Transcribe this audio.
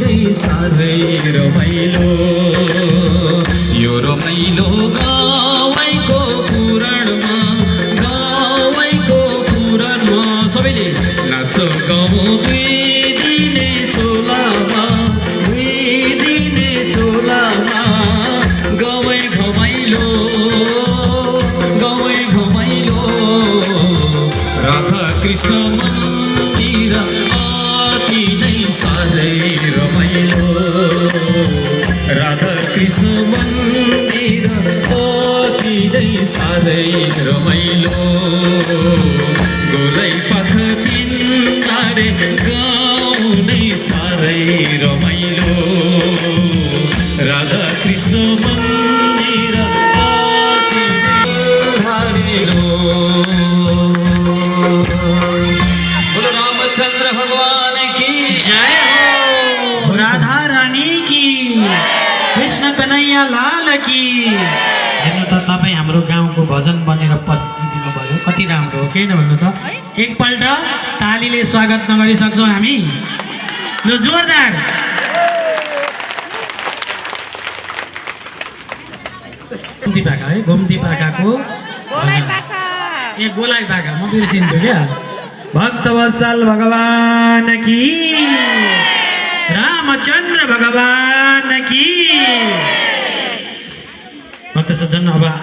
नै साह्रै रमाइलो यो रमाइलो गाउँको पुराणमा सबैले नाच गाउँ दुई दिने चोलामा गाउँै घमाइलो राधा कृष्ण मन्दिर अति नै साह्रै रमाइलो राधा कृष्ण मन्दिर अति नै साह्रै रमाइलो गोलै पाख तिनतारे गाउँ नै साह्रै रमाइलो राधा कृष्ण मन्दिर अति नै रमाइलो। बोलो रामचंद्र भगवान की जय हो, राधा रानी की, कृष्ण कन्हैया लाल की। हेर्नु त तपाईँ हाम्रो गाउँको भजन बनेर पस्किदिनु भयो, कति राम्रो हो किन भन्नु त। एकपल्ट तालीले स्वागत नगरिसक्छौँ हामी, ल जोरदार। गोमती पाखा है, गोमती पाखाको ए गोलाइ पाखा, म बिर्सिन्छु क्या। भक्तवत्सल भगवान की, रामचंद्र भगवान की। भक्त सज्जन अब